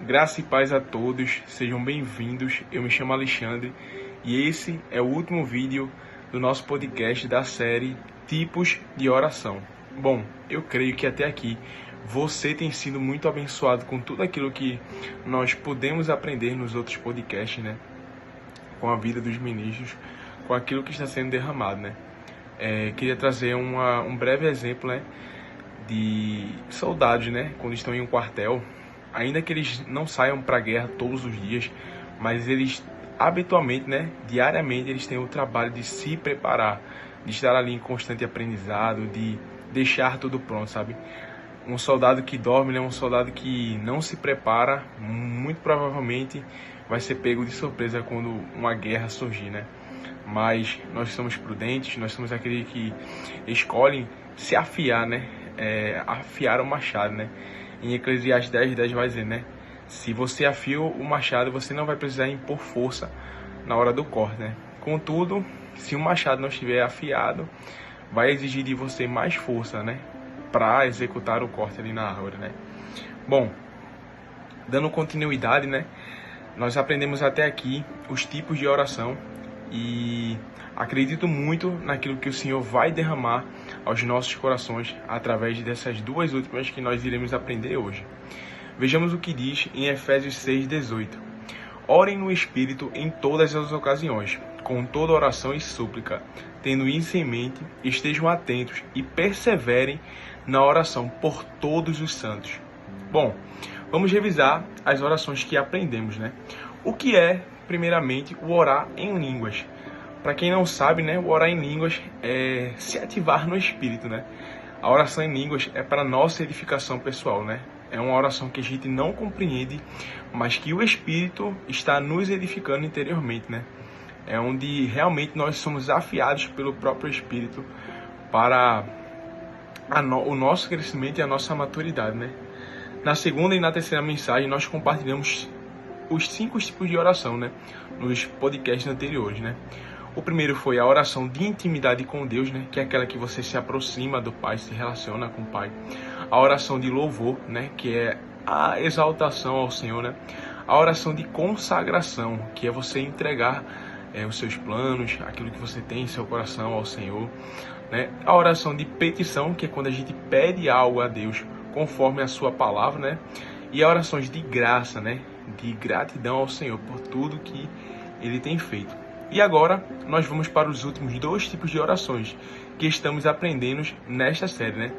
Graça e paz a todos, sejam bem-vindos. Eu me chamo Alexandre e esse é o último vídeo do nosso podcast da série Tipos de Oração. Bom, eu creio que até aqui você tem sido muito abençoado com tudo aquilo que nós podemos aprender nos outros podcasts, né? Com a vida dos ministros, com aquilo que está sendo derramado, né? Queria trazer um breve exemplo, né? De soldados, né? Quando estão em um quartel, ainda que eles não saiam para a guerra todos os dias, mas eles habitualmente, né, diariamente, eles têm o trabalho de se preparar, de estar ali em constante aprendizado, de deixar tudo pronto, sabe? Um soldado que dorme, né, um soldado que não se prepara, muito provavelmente vai ser pego de surpresa quando uma guerra surgir, né? Mas nós somos prudentes, nós somos aqueles que escolhem se afiar, né? Afiar o machado, né? Em Eclesiastes 10:10 vai dizer, né? Se você afia o machado, você não vai precisar impor força na hora do corte, né? Contudo, se o machado não estiver afiado, vai exigir de você mais força, né? Para executar o corte ali na árvore, né? Bom, dando continuidade, né? Nós aprendemos até aqui os tipos de oração e acredito muito naquilo que o Senhor vai derramar aos nossos corações através dessas duas últimas que nós iremos aprender hoje. Vejamos o que diz em Efésios 6:18. Orem no Espírito em todas as ocasiões, com toda oração e súplica, tendo isso em mente, estejam atentos e perseverem na oração por todos os santos. Bom, vamos revisar as orações que aprendemos, né? O que é, primeiramente, o orar em línguas? Para quem não sabe, né, o orar em línguas é se ativar no Espírito, né? A oração em línguas é para nossa edificação pessoal, né? É uma oração que a gente não compreende, mas que o Espírito está nos edificando interiormente, né? É onde realmente nós somos afiados pelo próprio Espírito para o nosso crescimento e a nossa maturidade, né? Na segunda e na terceira mensagem, nós compartilhamos os 5 tipos de oração, né? Nos podcasts anteriores, né? O primeiro foi a oração de intimidade com Deus, né? Que é aquela que você se aproxima do Pai, se relaciona com o Pai. A oração de louvor, né? Que é a exaltação ao Senhor, né? A oração de consagração, que é você entregar os seus planos, aquilo que você tem em seu coração ao Senhor, né? A oração de petição, que é quando a gente pede algo a Deus conforme a sua palavra, né? E a orações de graça, né? De gratidão ao Senhor por tudo que Ele tem feito. E agora nós vamos para os últimos 2 tipos de orações que estamos aprendendo nesta série, né?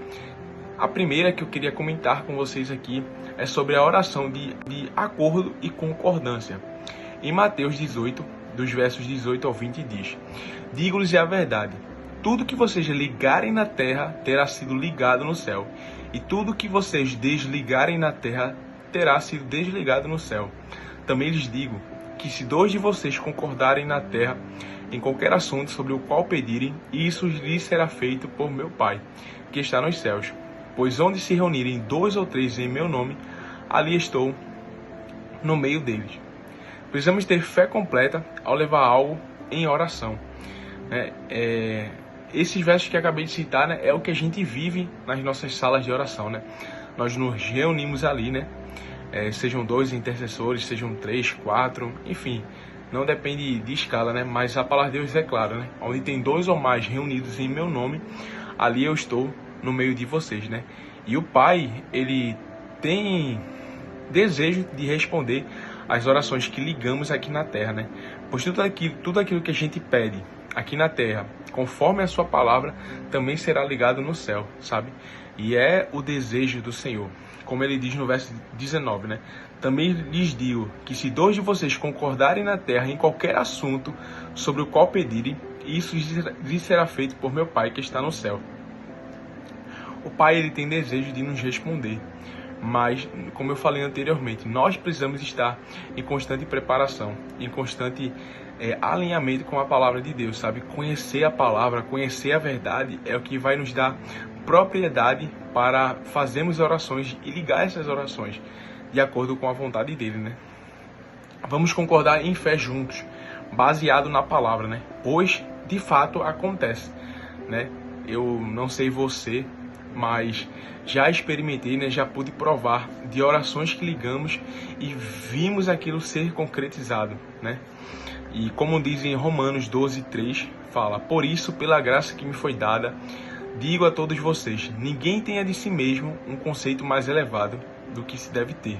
A primeira que eu queria comentar com vocês aqui é sobre a oração de acordo e concordância. Em Mateus 18, dos versos 18 ao 20 diz: Digo-lhes a verdade, tudo que vocês ligarem na terra terá sido ligado no céu, e tudo que vocês desligarem na terra terá sido desligado no céu. Também lhes digo que se 2 de vocês concordarem na terra em qualquer assunto sobre o qual pedirem, isso lhes será feito por meu Pai, que está nos céus. Pois onde se reunirem 2 ou 3 em meu nome, ali estou no meio deles. Precisamos ter fé completa ao levar algo em oração. Esses versos que eu acabei de citar, né, é o que a gente vive nas nossas salas de oração, né? Nós nos reunimos ali, né? Sejam 2 intercessores, sejam 3, 4, enfim, não depende de escala, né? Mas a palavra de Deus é clara, né? Onde tem 2 ou mais reunidos em meu nome, ali eu estou no meio de vocês, né? E o Pai, Ele tem desejo de responder às orações que ligamos aqui na terra, né? Pois tudo aquilo que a gente pede aqui na terra, conforme a sua palavra, também será ligado no céu, sabe? E é o desejo do Senhor. Como ele diz no verso 19, né? Também lhes digo que se 2 de vocês concordarem na terra em qualquer assunto sobre o qual pedirem, isso lhes será feito por meu Pai que está no céu. O Pai, ele tem desejo de nos responder. Mas, como eu falei anteriormente, nós precisamos estar em constante preparação, em constante alinhamento com a palavra de Deus, sabe? Conhecer a palavra, conhecer a verdade é o que vai nos dar propriedade para fazermos orações e ligar essas orações de acordo com a vontade dele, né? Vamos concordar em fé juntos, baseado na palavra, né? Pois, de fato, acontece, né? Eu não sei você, mas já experimentei, né? Já pude provar de orações que ligamos e vimos aquilo ser concretizado, né? E como diz em Romanos 12:3, fala: por isso, pela graça que me foi dada, digo a todos vocês, ninguém tenha de si mesmo um conceito mais elevado do que se deve ter,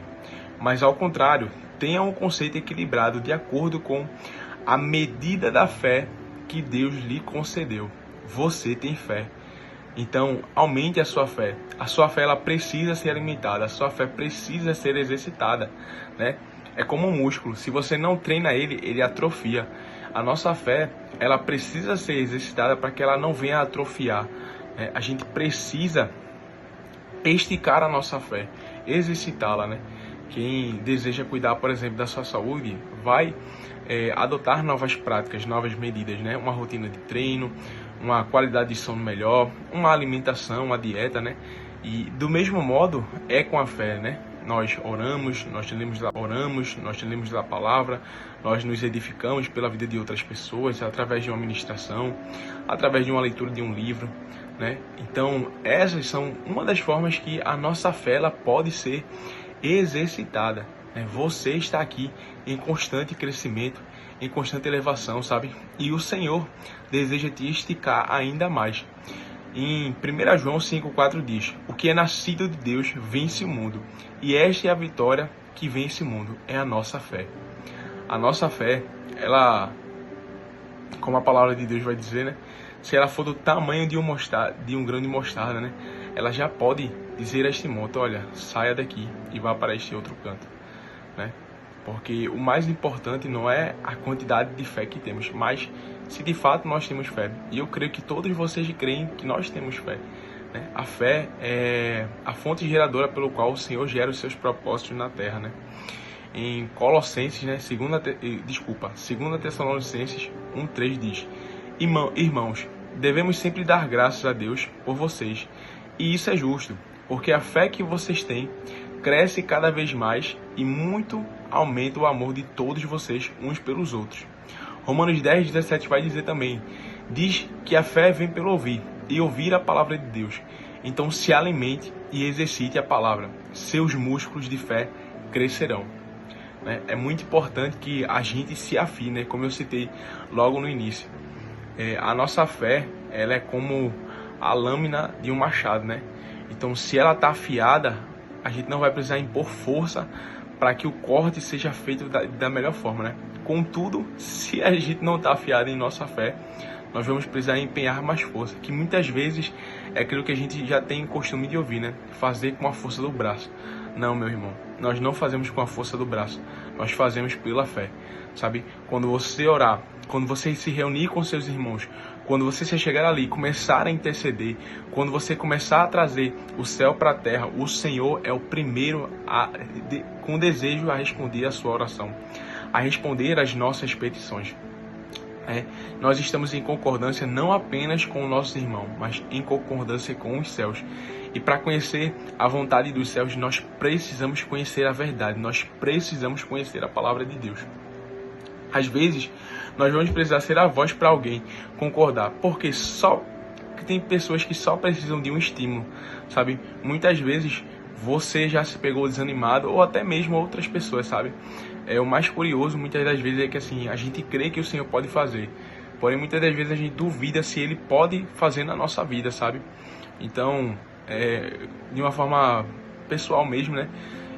mas ao contrário, tenha um conceito equilibrado de acordo com a medida da fé que Deus lhe concedeu. Você tem fé, então aumente a sua fé. A sua fé, ela precisa ser alimentada, a sua fé precisa ser exercitada, né? É como um músculo, se você não treina ele, ele atrofia. A nossa fé, ela precisa ser exercitada para que ela não venha a atrofiar. A gente precisa esticar a nossa fé, exercitá-la, né? Quem deseja cuidar, por exemplo, da sua saúde, vai adotar novas práticas, novas medidas, né? Uma rotina de treino, uma qualidade de sono melhor, uma alimentação, uma dieta, né? E do mesmo modo é com a fé, né? Nós oramos, nós lemos da palavra, nós nos edificamos pela vida de outras pessoas, através de uma ministração, através de uma leitura de um livro, né? Então, essas são uma das formas que a nossa fé ela pode ser exercitada, né? Você está aqui em constante crescimento, em constante elevação, sabe? E o Senhor deseja te esticar ainda mais. Em 1 João 5,4 diz: o que é nascido de Deus vence o mundo, e esta é a vitória que vence o mundo, é a nossa fé. A nossa fé, ela, como a palavra de Deus vai dizer, né? Se ela for do tamanho de um grão de mostarda, né? Ela já pode dizer a este monte: olha, saia daqui e vá para este outro canto, né? Porque o mais importante não é a quantidade de fé que temos, mas se de fato nós temos fé. E eu creio que todos vocês creem que nós temos fé, né? A fé é a fonte geradora pelo qual o Senhor gera os seus propósitos na terra, né? Em Colossenses, né? 2 Tessalonicenses 1:3 diz: irmãos, devemos sempre dar graças a Deus por vocês. E isso é justo, porque a fé que vocês têm cresce cada vez mais e muito aumenta o amor de todos vocês uns pelos outros. Romanos 10:17 vai dizer também: diz que a fé vem pelo ouvir, e ouvir a palavra de Deus. Então se alimente e exercite a palavra. Seus músculos de fé crescerão. É muito importante que a gente se afie, né? Como eu citei logo no início. A nossa fé, ela é como a lâmina de um machado, né? Então se ela está afiada, a gente não vai precisar impor força para que o corte seja feito da melhor forma, né? Contudo, se a gente não está afiado em nossa fé, nós vamos precisar empenhar mais força, que muitas vezes é aquilo que a gente já tem costume de ouvir, né? Fazer com a força do braço. Não, meu irmão, nós não fazemos com a força do braço, nós fazemos pela fé, sabe? Quando você orar, quando você se reunir com seus irmãos, quando você se chegar ali, começar a interceder, quando você começar a trazer o céu para a terra, o Senhor é o primeiro com desejo a responder a sua oração, a responder às nossas petições. Nós estamos em concordância não apenas com o nosso irmão, mas em concordância com os céus. E para conhecer a vontade dos céus, nós precisamos conhecer a verdade, nós precisamos conhecer a palavra de Deus. Às vezes, nós vamos precisar ser a voz para alguém concordar, porque tem pessoas que só precisam de um estímulo, sabe? Muitas vezes você já se pegou desanimado, ou até mesmo outras pessoas, sabe? O mais curioso, muitas das vezes, é que assim, a gente crê que o Senhor pode fazer, porém muitas das vezes a gente duvida se Ele pode fazer na nossa vida, sabe? Então, de uma forma pessoal mesmo, né?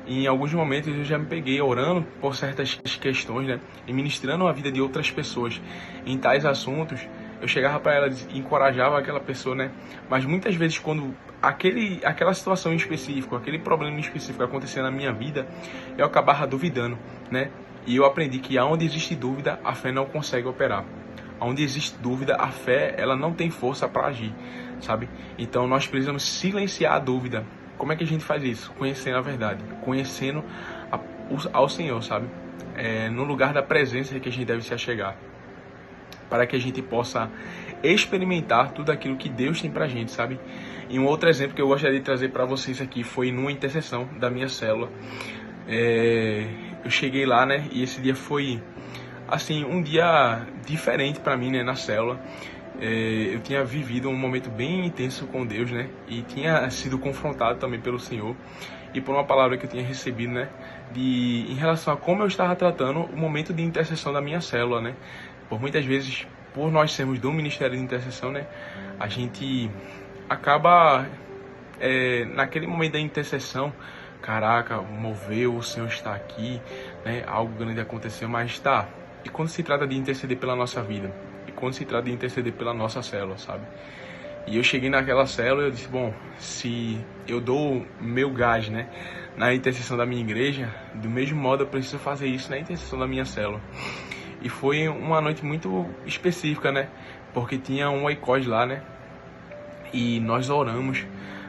Em alguns momentos eu já me peguei orando por certas questões, né? E ministrando a vida de outras pessoas em tais assuntos. Eu chegava para elas e encorajava aquela pessoa, né? Mas muitas vezes quando aquela situação em específico, aquele problema em específico acontecia na minha vida, eu acabava duvidando, né? E eu aprendi que aonde existe dúvida, a fé não consegue operar. Onde existe dúvida, a fé ela não tem força para agir, sabe? Então nós precisamos silenciar a dúvida. Como é que a gente faz isso? Conhecendo a verdade, conhecendo ao Senhor, sabe? No lugar da presença que a gente deve se achegar, para que a gente possa experimentar tudo aquilo que Deus tem pra gente, sabe? E um outro exemplo que eu gostaria de trazer para vocês aqui foi numa intercessão da minha célula. Eu cheguei lá, né? E esse dia foi, assim, um dia diferente para mim, né? Na célula. eu tinha vivido um momento bem intenso com Deus, né? E tinha sido confrontado também pelo Senhor e por uma palavra que eu tinha recebido, né? Em relação a como eu estava tratando o momento de intercessão da minha célula, né? Por muitas vezes, por nós sermos do Ministério de Intercessão, né? A gente acaba, naquele momento da intercessão, caraca, moveu, o Senhor está aqui, né? Algo grande aconteceu, mas tá. E quando se trata de interceder pela nossa vida? E quando se trata de interceder pela nossa célula, sabe? E eu cheguei naquela célula e eu disse, bom, se eu dou meu gás, né, na intercessão da minha igreja, do mesmo modo eu preciso fazer isso na intercessão da minha célula. E foi uma noite muito específica, né, porque tinha um oicós lá, né, e nós oramos,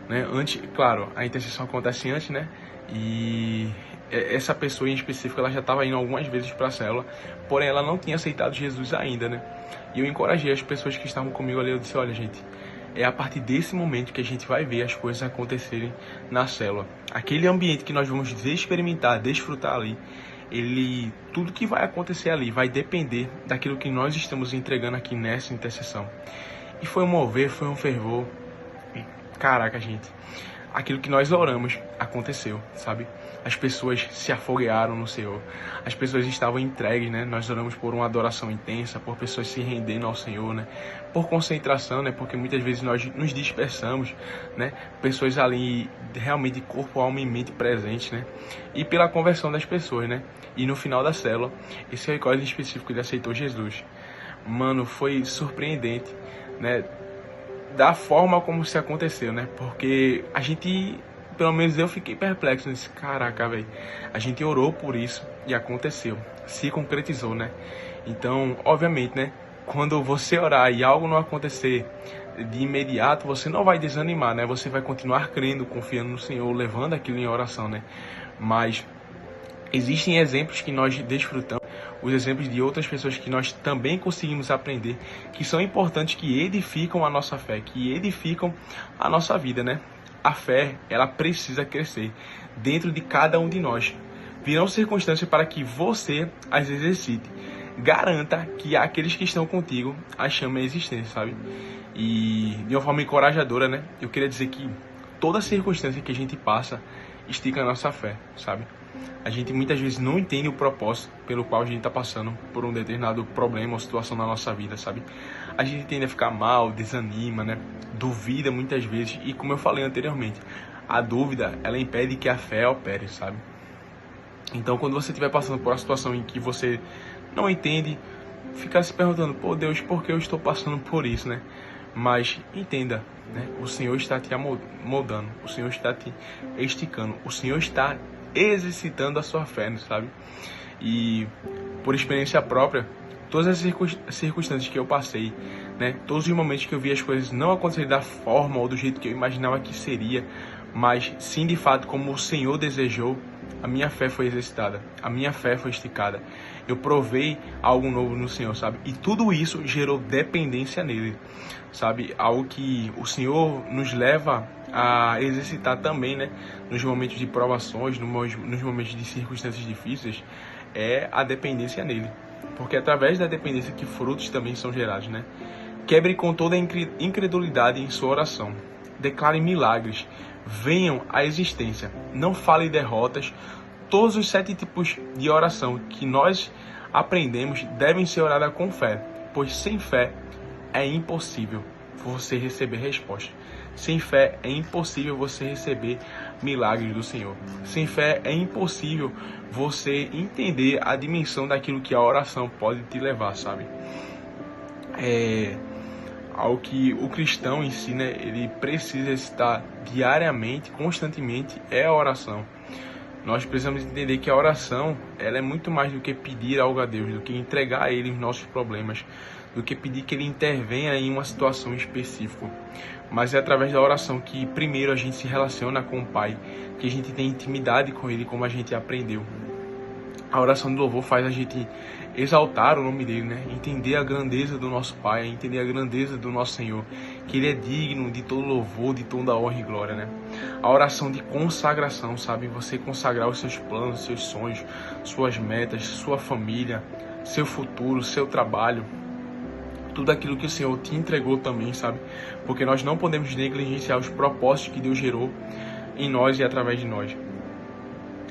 né, antes, claro, a intercessão acontece antes, né, e essa pessoa em específico, ela já estava indo algumas vezes para a célula, porém ela não tinha aceitado Jesus ainda, né, e eu encorajei as pessoas que estavam comigo ali, eu disse, olha gente, é a partir desse momento que a gente vai ver as coisas acontecerem na célula. Aquele ambiente que nós vamos experimentar, desfrutar ali, tudo que vai acontecer ali vai depender daquilo que nós estamos entregando aqui nessa intercessão. E foi um mover, foi um fervor. Caraca, gente, aquilo que nós oramos aconteceu, sabe? As pessoas se afoguearam no Senhor. As pessoas estavam entregues, né? Nós oramos por uma adoração intensa, por pessoas se rendendo ao Senhor, né? Por concentração, né? Porque muitas vezes nós nos dispersamos, né? Pessoas ali realmente corpo, alma e mente presentes, né? E pela conversão das pessoas, né? E no final da célula, esse recorde em específico, ele aceitou Jesus. Mano, foi surpreendente, né? Da forma como se aconteceu, né? Porque a gente, pelo menos eu fiquei perplexo nesse, caraca, velho. A gente orou por isso e aconteceu, se concretizou, né? Então, obviamente, né? Quando você orar e algo não acontecer de imediato, você não vai desanimar, né? Você vai continuar crendo, confiando no Senhor, levando aquilo em oração, né? Mas existem exemplos que nós desfrutamos, os exemplos de outras pessoas que nós também conseguimos aprender, que são importantes, que edificam a nossa fé, que edificam a nossa vida, né? A fé, ela precisa crescer dentro de cada um de nós. Virão circunstâncias para que você as exercite. Garanta que aqueles que estão contigo as chamem à existência, sabe? E de uma forma encorajadora, né? Eu queria dizer que toda circunstância que a gente passa estica a nossa fé, sabe? A gente muitas vezes não entende o propósito pelo qual a gente está passando por um determinado problema ou situação na nossa vida, sabe? A gente tende a ficar mal, desanima, né? Duvida muitas vezes e, como eu falei anteriormente, a dúvida, ela impede que a fé opere, sabe? Então, quando você estiver passando por uma situação em que você não entende, fica se perguntando, pô Deus, por que eu estou passando por isso, né? Mas entenda, né? O Senhor está te moldando, o Senhor está te esticando, o Senhor está exercitando a sua fé, sabe? E por experiência própria, todas as circunstâncias que eu passei, né? Todos os momentos que eu vi as coisas não acontecerem da forma ou do jeito que eu imaginava que seria, mas sim de fato como o Senhor desejou, a minha fé foi exercitada, a minha fé foi esticada. Eu provei algo novo no Senhor, sabe? E tudo isso gerou dependência nele, sabe? Algo que o Senhor nos leva a exercitar também, né? Nos momentos de provações, nos momentos de circunstâncias difíceis, é a dependência nele. Porque é através da dependência que frutos também são gerados, né? Quebre com toda a incredulidade em sua oração. Declare milagres. Venham à existência. Não fale derrotas. Todos os 7 tipos de oração que nós aprendemos devem ser oradas com fé, pois sem fé é impossível você receber resposta. Sem fé é impossível você receber milagres do Senhor. Sem fé é impossível você entender a dimensão daquilo que a oração pode te levar, sabe? Ao que o cristão em si, né, ele precisa estar diariamente, constantemente, é a oração. Nós precisamos entender que a oração, ela é muito mais do que pedir algo a Deus, do que entregar a Ele os nossos problemas, do que pedir que Ele intervenha em uma situação específica. Mas é através da oração que primeiro a gente se relaciona com o Pai, que a gente tem intimidade com Ele, como a gente aprendeu. A oração do louvor faz a gente exaltar o nome dele, né? Entender a grandeza do nosso Pai, entender a grandeza do nosso Senhor, que Ele é digno de todo louvor, de toda honra e glória, né? A oração de consagração, sabe? Você consagrar os seus planos, seus sonhos, suas metas, sua família, seu futuro, seu trabalho. tudo aquilo que o Senhor te entregou também, sabe? Porque nós não podemos negligenciar os propósitos que Deus gerou em nós e através de nós.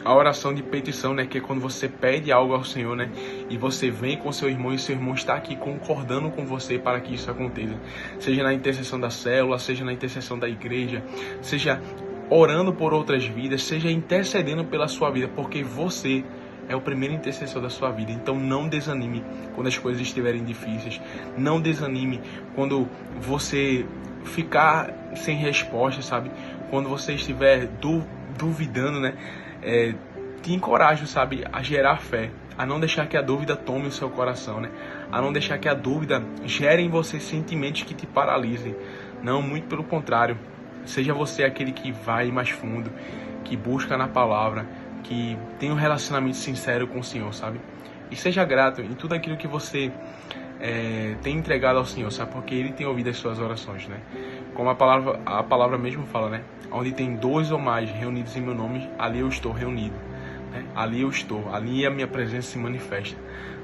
A oração de petição, né, que é quando você pede algo ao Senhor, né, e você vem com seu irmão e seu irmão está aqui concordando com você para que isso aconteça. Seja na intercessão da célula, seja na intercessão da igreja, seja orando por outras vidas, seja intercedendo pela sua vida, porque você é o primeiro intercessor da sua vida. Então não desanime quando as coisas estiverem difíceis. Não desanime quando você ficar sem resposta, sabe? Quando você estiver duvidando, né? Te encorajo, sabe, a gerar fé, a não deixar que a dúvida tome o seu coração, né? A não deixar que a dúvida gere em você sentimentos que te paralisem. Não, muito pelo contrário. Seja você aquele que vai mais fundo, que busca na palavra, que tem um relacionamento sincero com o Senhor, sabe? E seja grato em tudo aquilo que você tem entregado ao Senhor, sabe? Porque Ele tem ouvido as suas orações, né? Como a palavra mesmo fala, né? Onde tem 2 ou mais reunidos em meu nome, ali eu estou reunido, né? Ali eu estou, ali a minha presença se manifesta,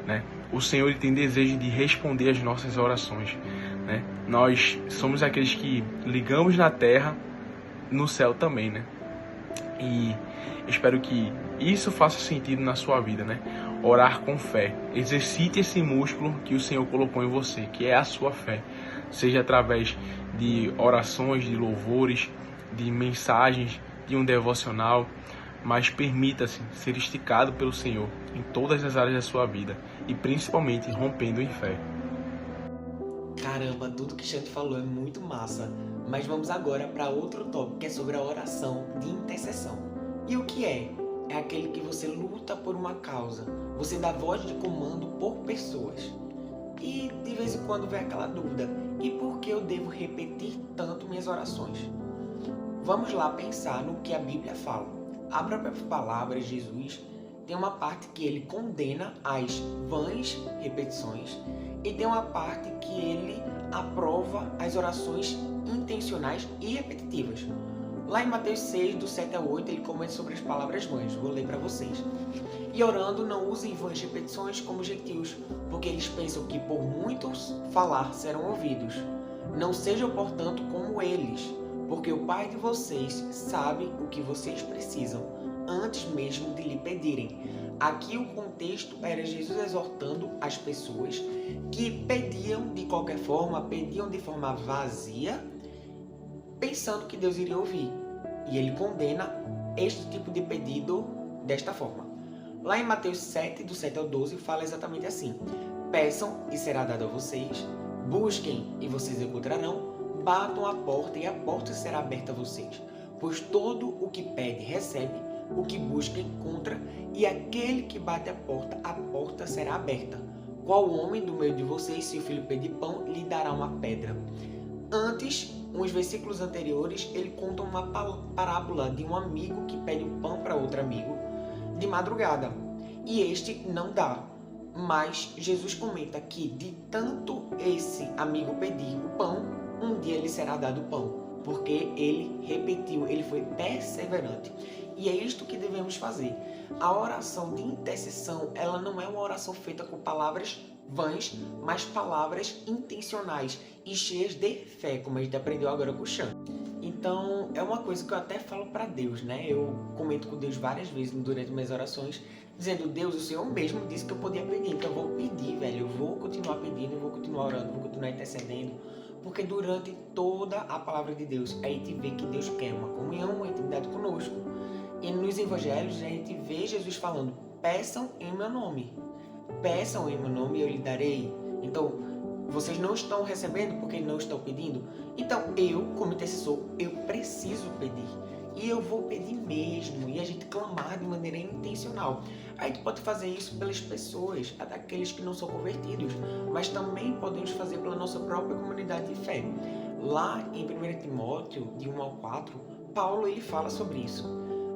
né? O Senhor Ele tem desejo de responder às nossas orações, né? Nós somos aqueles que ligamos na terra, no céu também, né? E espero que isso faça sentido na sua vida, né? Orar com fé. Exercite esse músculo que o Senhor colocou em você, que é a sua fé. Seja através de orações, de louvores, de mensagens, de um devocional. Mas permita-se ser esticado pelo Senhor em todas as áreas da sua vida. E principalmente rompendo em fé. Caramba, tudo que Xande falou é muito massa. Mas vamos agora para outro tópico, que é sobre a oração de intercessão. E o que é? É aquele que você luta por uma causa. Você dá voz de comando por pessoas. E de vez em quando vem aquela dúvida. E por que eu devo repetir tanto minhas orações? Vamos lá pensar no que a Bíblia fala. A própria palavra, Jesus, tem uma parte que ele condena as vãs repetições e tem uma parte que ele aprova as orações intencionais e repetitivas. Lá em Mateus 6, do 7 ao 8, ele comenta sobre as palavras vãs. Vou ler para vocês. E orando, não usem vãs repetições como gentios, porque eles pensam que por muitos falar serão ouvidos. Não sejam, portanto, como eles, porque o Pai de vocês sabe o que vocês precisam, antes mesmo de lhe pedirem. Aqui o contexto era Jesus exortando as pessoas que pediam de qualquer forma, pediam de forma vazia, pensando que Deus iria ouvir. E ele condena este tipo de pedido desta forma. Lá em Mateus 7, do 7 ao 12, fala exatamente assim: peçam e será dado a vocês, busquem e vocês encontrarão, batam a porta e a porta será aberta a vocês. Pois todo o que pede recebe, o que busca encontra, e aquele que bate a porta será aberta. Qual homem do meio de vocês, se o filho pedir pão, lhe dará uma pedra? Antes, uns versículos anteriores, ele conta uma parábola de um amigo que pede um pão para outro amigo de madrugada, e este não dá. Mas Jesus comenta que de tanto esse amigo pedir o pão, um dia lhe será dado o pão, porque ele repetiu, ele foi perseverante. E é isto que devemos fazer. A oração de intercessão, ela não é uma oração feita com palavras vãs, mas palavras intencionais e cheias de fé, como a gente aprendeu agora com o Xande. Então, é uma coisa que eu até falo para Deus, né? Eu comento com Deus várias vezes durante minhas orações, dizendo: Deus, o Senhor mesmo disse que eu podia pedir, então eu vou pedir, velho. Eu vou continuar pedindo, eu vou continuar orando, eu vou continuar intercedendo, porque durante toda a palavra de Deus, a gente vê que Deus quer uma comunhão, uma intimidade conosco. E nos evangelhos, a gente vê Jesus falando: peçam em meu nome. Peçam em meu nome e eu lhe darei. Então, vocês não estão recebendo porque não estão pedindo? Então, eu, como intercessor, eu preciso pedir. E eu vou pedir mesmo. E a gente clamar de maneira intencional. A gente pode fazer isso pelas pessoas, daqueles que não são convertidos. Mas também podemos fazer pela nossa própria comunidade de fé. Lá em 1 Timóteo, de 1 ao 4, Paulo ele fala sobre isso.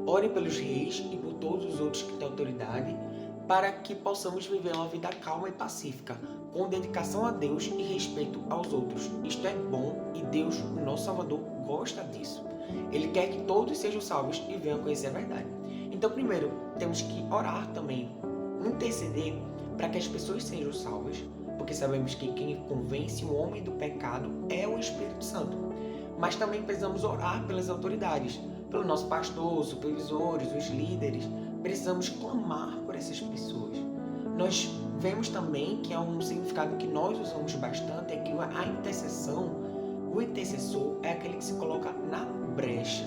Orem pelos reis e por todos os outros que têm autoridade, para que possamos viver uma vida calma e pacífica, com dedicação a Deus e respeito aos outros. Isto é bom e Deus, o nosso Salvador, gosta disso. Ele quer que todos sejam salvos e venham conhecer a verdade. Então, primeiro, temos que orar também, interceder para que as pessoas sejam salvas, porque sabemos que quem convence o homem do pecado é o Espírito Santo. Mas também precisamos orar pelas autoridades, pelo nosso pastor, os supervisores, os líderes. Precisamos clamar por essas pessoas. Nós vemos também que é um significado que nós usamos bastante, é que a intercessão, o intercessor é aquele que se coloca na brecha.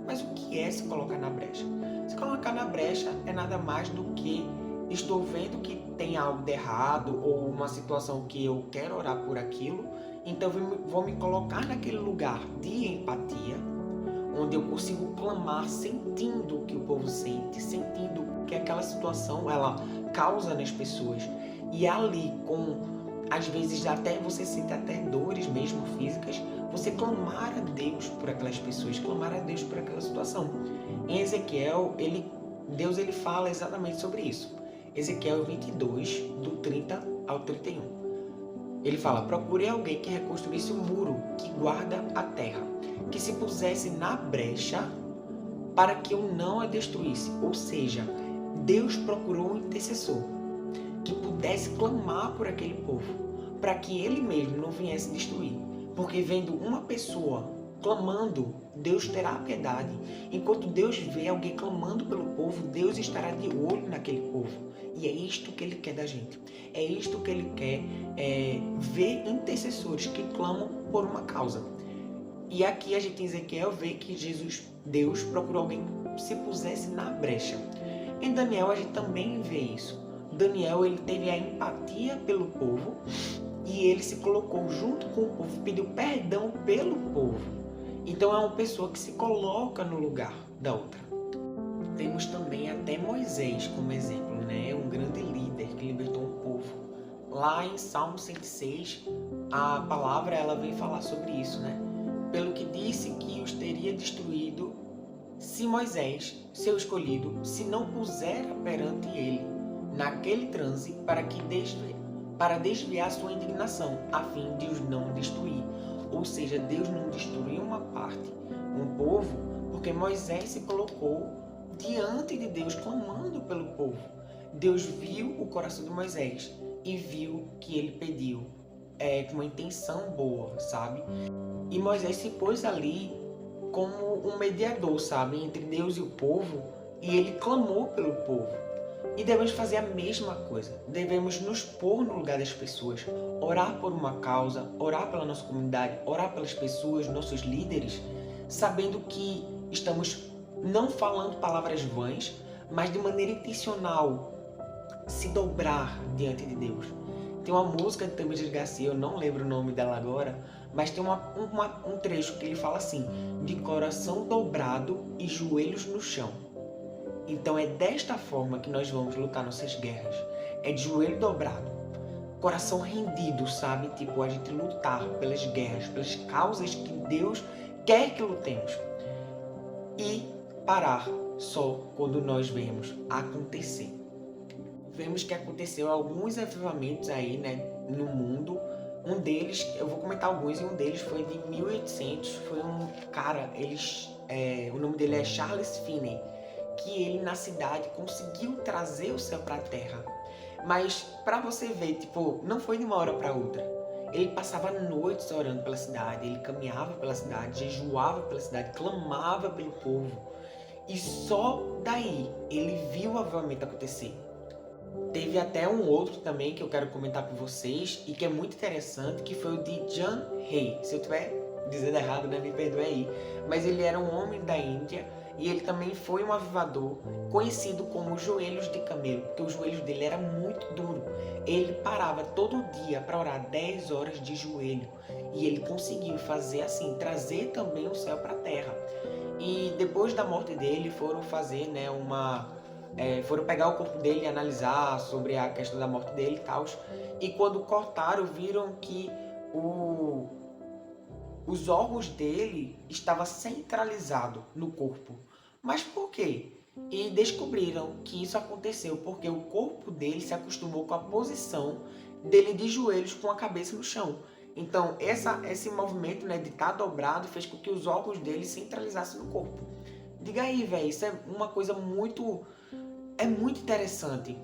Mas o que é se colocar na brecha? Se colocar na brecha é nada mais do que estou vendo que tem algo de errado ou uma situação que eu quero orar por aquilo, então vou me colocar naquele lugar de empatia, onde eu consigo clamar sentindo o que o povo sente, sentindo o que aquela situação ela causa nas pessoas. E ali, às vezes até você sente até dores mesmo físicas, você clamar a Deus por aquelas pessoas, clamar a Deus por aquela situação. Em Ezequiel, Deus fala exatamente sobre isso. Ezequiel 22, do 30 ao 31. Ele fala: procurei alguém que reconstruísse o muro que guarda a terra, que se pusesse na brecha para que eu não a destruísse. Ou seja, Deus procurou um intercessor que pudesse clamar por aquele povo, para que ele mesmo não viesse destruir. Porque vendo uma pessoa clamando, Deus terá piedade. Enquanto Deus vê alguém clamando pelo povo, Deus estará de olho naquele povo. E é isto que Ele quer da gente. É isto que Ele quer, ver intercessores que clamam por uma causa. E aqui a gente em Ezequiel vê que Deus procurou alguém que se pusesse na brecha. Em Daniel a gente também vê isso. Daniel ele teve a empatia pelo povo e ele se colocou junto com o povo, pediu perdão pelo povo. Então é uma pessoa que se coloca no lugar da outra. Temos também até Moisés como exemplo, né? Um grande líder que libertou o povo. Lá em Salmo 106, a palavra ela vem falar sobre isso, né? Pelo que disse que os teria destruído se Moisés, seu escolhido, se não pusera perante ele naquele transe para desviar sua indignação, a fim de os não destruir. Ou seja, Deus não destruiu uma parte, um povo, porque Moisés se colocou diante de Deus, clamando pelo povo. Deus viu o coração de Moisés e viu que ele pediu com uma intenção boa, sabe? E Moisés se pôs ali como um mediador, sabe? Entre Deus e o povo, e ele clamou pelo povo. E devemos fazer a mesma coisa. Devemos nos pôr no lugar das pessoas, orar por uma causa, orar pela nossa comunidade, orar pelas pessoas, nossos líderes, sabendo que estamos não falando palavras vãs, mas de maneira intencional, se dobrar diante de Deus. Tem uma música de Tamires Garcia, eu não lembro o nome dela agora, mas tem um trecho que ele fala assim: de coração dobrado e joelhos no chão. Então é desta forma que nós vamos lutar nossas guerras. É de joelho dobrado, coração rendido, sabe? Tipo, a gente lutar pelas guerras, pelas causas que Deus quer que lutemos. E parar só quando nós vemos acontecer. Vemos que aconteceu alguns avivamentos aí, né, no mundo. Um deles, eu vou comentar alguns, e um deles foi de 1800. Foi um cara, o nome dele é Charles Finney, que ele na cidade conseguiu trazer o céu para a terra. Mas para você ver, tipo, não foi de uma hora para outra. Ele passava noites orando pela cidade, ele caminhava pela cidade, jejuava pela cidade, clamava pelo povo. E só daí ele viu o avivamento acontecer. Teve até um outro também que eu quero comentar com vocês e que é muito interessante, que foi o de John Hay. Se eu estiver dizendo errado, né, me perdoe aí. Mas ele era um homem da Índia e ele também foi um avivador, conhecido como joelhos de camelo, porque os joelhos dele eram muito duros. Ele parava todo dia para orar 10 horas de joelho e ele conseguiu fazer assim, trazer também o céu para a terra. E depois da morte dele foram fazer, né, foram pegar o corpo dele e analisar sobre a questão da morte dele e tal. E quando cortaram, viram que os órgãos dele estavam centralizados no corpo. Mas por quê? E descobriram que isso aconteceu porque o corpo dele se acostumou com a posição dele de joelhos com a cabeça no chão. Então, esse movimento, né, de estar dobrado fez com que os órgãos dele centralizassem no corpo. Diga aí, velho, isso é uma coisa muito interessante.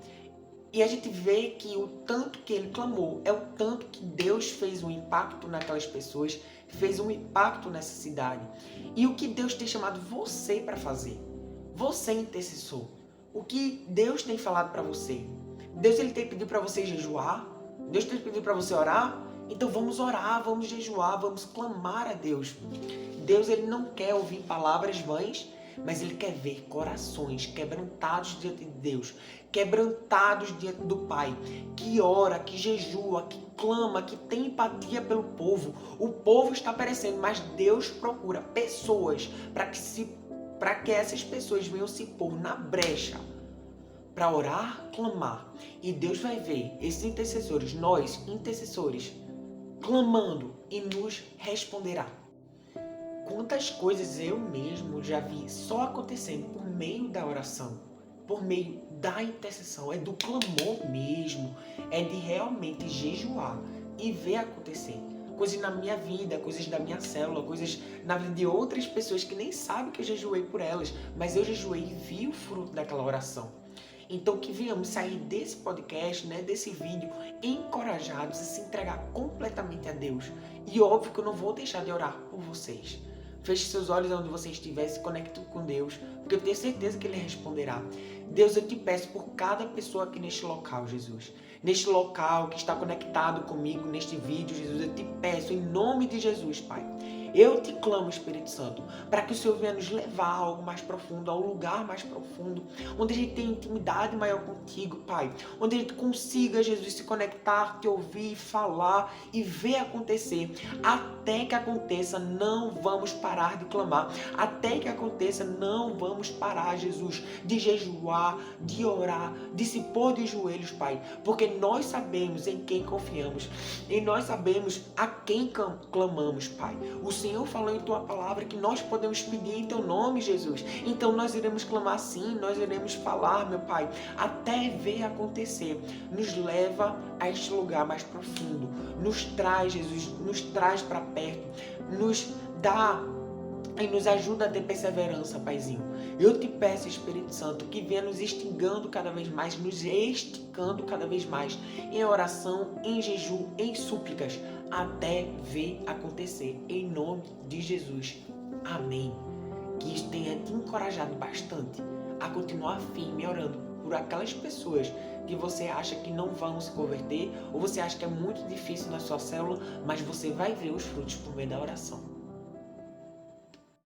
E a gente vê que o tanto que ele clamou é o tanto que Deus fez um impacto naquelas pessoas, fez um impacto nessa cidade. E o que Deus tem chamado você para fazer? Você, intercessor. O que Deus tem falado para você? Deus ele tem pedido para você jejuar? Deus tem pedido para você orar? Então vamos orar, vamos jejuar, vamos clamar a Deus. Deus ele não quer ouvir palavras vãs, mas ele quer ver corações quebrantados diante de Deus, quebrantados diante do Pai, que ora, que jejua, que clama, que tem empatia pelo povo. O povo está perecendo, mas Deus procura pessoas para que essas pessoas venham se pôr na brecha para orar, clamar. E Deus vai ver esses intercessores, nós, intercessores, clamando e nos responderá. Quantas coisas eu mesmo já vi só acontecendo por meio da oração, por meio da intercessão, é do clamor mesmo, é de realmente jejuar e ver acontecer. Coisas na minha vida, coisas da minha célula, coisas na vida de outras pessoas que nem sabem que eu jejuei por elas, mas eu jejuei e vi o fruto daquela oração. Então que venhamos sair desse podcast, desse vídeo, encorajados a se entregar completamente a Deus. E óbvio que eu não vou deixar de orar por vocês. Feche seus olhos onde você estiver, se conecte com Deus, porque eu tenho certeza que Ele responderá. Deus, eu te peço por cada pessoa aqui neste local, Jesus. Neste local que está conectado comigo, neste vídeo, Jesus, eu te peço em nome de Jesus, Pai. Eu te clamo, Espírito Santo, para que o Senhor venha nos levar a algo mais profundo, a um lugar mais profundo, onde a gente tenha intimidade maior contigo, Pai. Onde a gente consiga, Jesus, se conectar, te ouvir, falar e ver acontecer. Até que aconteça, não vamos parar de clamar. Até que aconteça, não vamos parar, Jesus, de jejuar, de orar, de se pôr de joelhos, Pai. Porque nós sabemos em quem confiamos e nós sabemos a quem clamamos, Pai. O Senhor falou em Tua palavra que nós podemos pedir em Teu nome, Jesus. Então nós iremos clamar sim, nós iremos falar, meu Pai, até ver acontecer. Nos leva a este lugar mais profundo. Nos traz, Jesus, nos traz para perto. Nos dá e nos ajuda a ter perseverança, Paizinho. Eu te peço, Espírito Santo, que venha nos instigando cada vez mais, nos esticando cada vez mais, em oração, em jejum, em súplicas, até ver acontecer, em nome de Jesus. Amém. Que isso tenha te encorajado bastante a continuar firme orando por aquelas pessoas que você acha que não vão se converter, ou você acha que é muito difícil na sua célula, mas você vai ver os frutos por meio da oração.